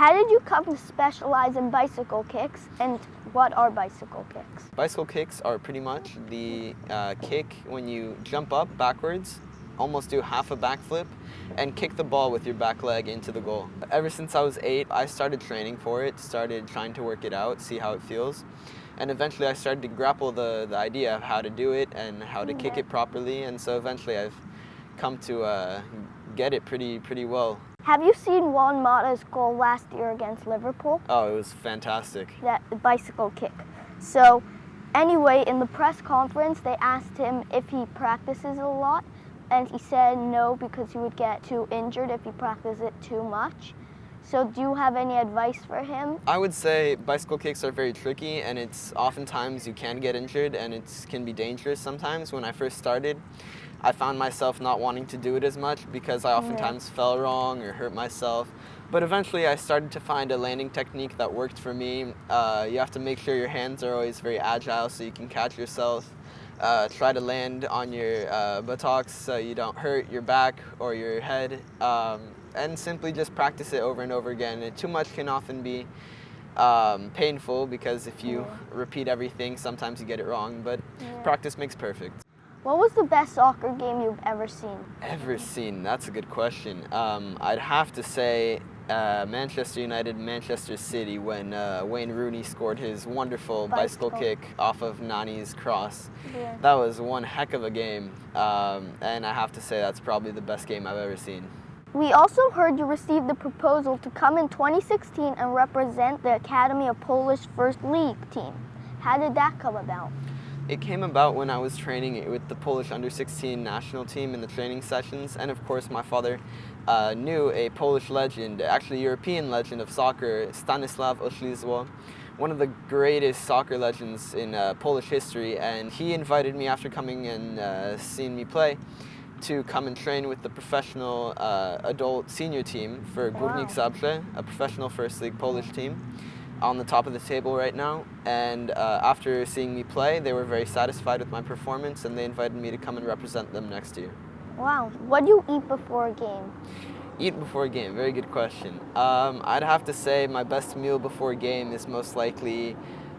How did you come to specialize in bicycle kicks, and what are bicycle kicks? Bicycle kicks are pretty much the kick when you jump up backwards, almost do half a backflip, and kick the ball with your back leg into the goal. Ever since I was 8, I started training for it, started trying to work it out, see how it feels. And eventually I started to grapple the idea of how to do it and how to kick it properly. And so eventually I've come to get it pretty well. Have you seen Juan goal last year against Liverpool? Oh, it was fantastic. That bicycle kick. So anyway, in the press conference, they asked him if he practices a lot. And he said no, because he would get too injured if he practiced it too much. So do you have any advice for him? I would say bicycle kicks are very tricky, and it's oftentimes you can get injured, and it can be dangerous sometimes. When I first started, I found myself not wanting to do it as much because I oftentimes fell wrong or hurt myself. But eventually I started to find a landing technique that worked for me. You have to make sure your hands are always very agile so you can catch yourself. Try to land on your buttocks so you don't hurt your back or your head, and simply just practice it over and over again. Too much can often be painful because if you repeat everything, sometimes you get it wrong, but practice makes perfect. What was the best soccer game you've ever seen? Ever seen? That's a good question. I'd have to say Manchester United, Manchester City, when Wayne Rooney scored his wonderful bicycle kick off of Nani's cross. Yeah. That was one heck of a game, and I have to say that's probably the best game I've ever seen. We also heard you received the proposal to come in 2016 and represent the Academy of Polish First League team. How did that come about? It came about when I was training with the Polish under-16 national team in the training sessions, and of course my father knew a Polish legend, actually European legend of soccer, Stanisław Oślizło, one of the greatest soccer legends in Polish history, and he invited me after coming and seeing me play to come and train with the professional adult senior team for Górnik Zabrze, a professional First League Polish team, on the top of the table right now. And after seeing me play, they were very satisfied with my performance, and they invited me to come and represent them next year. Wow. What do you eat before a game? Eat before a game, very good question. I'd have to say my best meal before a game is most likely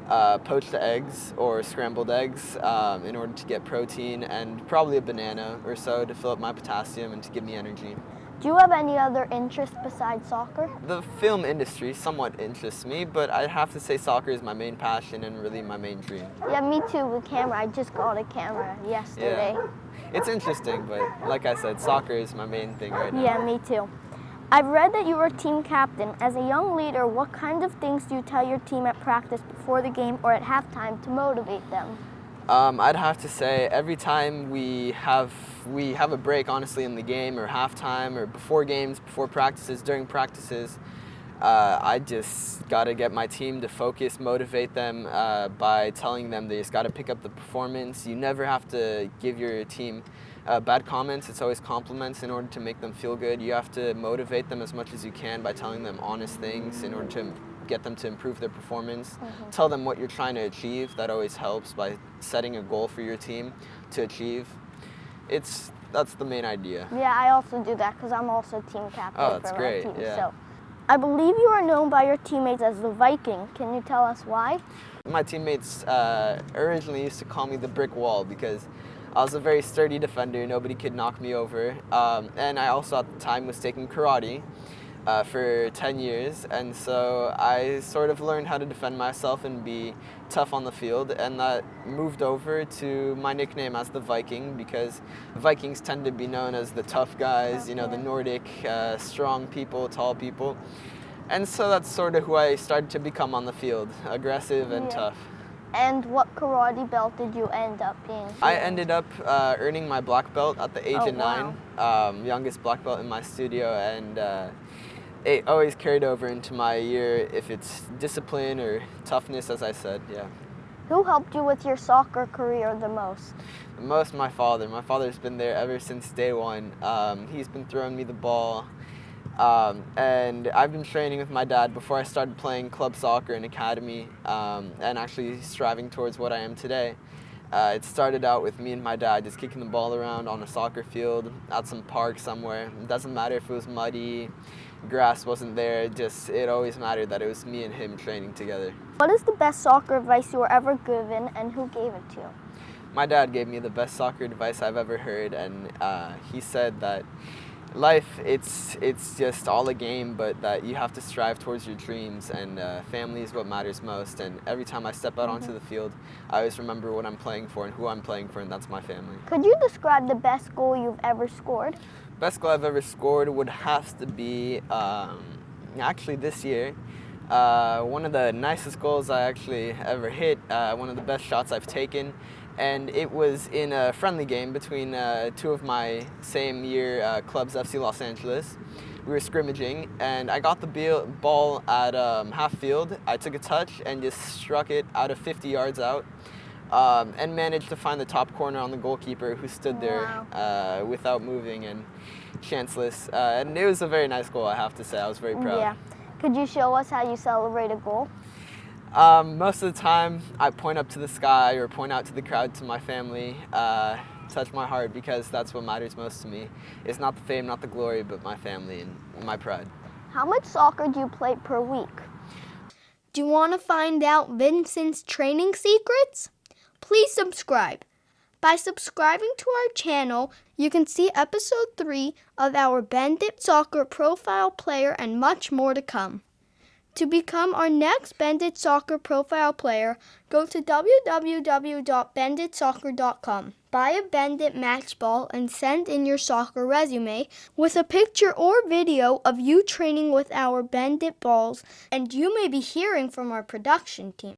poached eggs or scrambled eggs in order to get protein, and probably a banana or so to fill up my potassium and to give me energy. Do you have any other interests besides soccer? The film industry somewhat interests me, but I'd have to say soccer is my main passion and really my main dream. Yeah, me too, with camera. I just got a camera yesterday. Yeah. It's interesting, but like I said, soccer is my main thing right now. Yeah, me too. I've read that you were team captain. As a young leader, what kind of things do you tell your team at practice before the game or at halftime to motivate them? I'd have to say every time we have a break, honestly, in the game or halftime or before games, before practices, during practices, I just got to get my team to focus, motivate them by telling them they just got to pick up the performance. You never have to give your team bad comments. It's always compliments in order to make them feel good. You have to motivate them as much as you can by telling them honest things in order to get them to improve their performance. Tell them what you're trying to achieve. That always helps by setting a goal for your team to achieve. That's the main idea. Yeah, I also do that because I'm also team captain that's for great. my team. Yeah. So, I believe you are known by your teammates as the Viking. Can you tell us why? My teammates originally used to call me the brick wall because I was a very sturdy defender. Nobody could knock me over. And I also at the time was taking karate for 10 years, and so I sort of learned how to defend myself and be tough on the field, and that moved over to my nickname as the Viking because Vikings tend to be known as the tough guys, you know, the Nordic, strong people, tall people. And so that's sort of who I started to become on the field, aggressive and tough. And what karate belt did you end up being? I ended up earning my black belt at the age of 9, youngest black belt in my studio, and it always carried over into my year if it's discipline or toughness, as I said, yeah. Who helped you with your soccer career the most? The most, my father. My father's been there ever since day one. He's been throwing me the ball. And I've been training with my dad before I started playing club soccer in academy and actually striving towards what I am today. It started out with me and my dad just kicking the ball around on a soccer field at some park somewhere. It doesn't matter if it was muddy, grass wasn't there, it always mattered that it was me and him training together. What is the best soccer advice you were ever given, and who gave it to you? My dad gave me the best soccer advice I've ever heard, and he said that life, it's just all a game, but that you have to strive towards your dreams, and family is what matters most. And every time I step out onto the field, I always remember what I'm playing for and who I'm playing for, and that's my family. Could you describe the best goal you've ever scored? Best goal I've ever scored would have to be actually this year. One of the nicest goals I actually ever hit, one of the best shots I've taken, and it was in a friendly game between two of my same year clubs, FC Los Angeles. We were scrimmaging, and I got the ball at half field. I took a touch and just struck it out of 50 yards out, and managed to find the top corner on the goalkeeper, who stood there without moving and chanceless. And it was a very nice goal, I have to say. I was very proud. Yeah. Could you show us how you celebrate a goal? Most of the time, I point up to the sky or point out to the crowd, to my family, touch my heart, because that's what matters most to me. It's not the fame, not the glory, but my family and my pride. How much soccer do you play per week? Do you want to find out Vincent's training secrets? Please subscribe. By subscribing to our channel, you can see episode 3 of our Bandit Soccer profile player and much more to come. To become our next Bandit Soccer profile player, go to www.banditsoccer.com. Buy a Bandit match ball and send in your soccer resume with a picture or video of you training with our Bandit balls, and you may be hearing from our production team.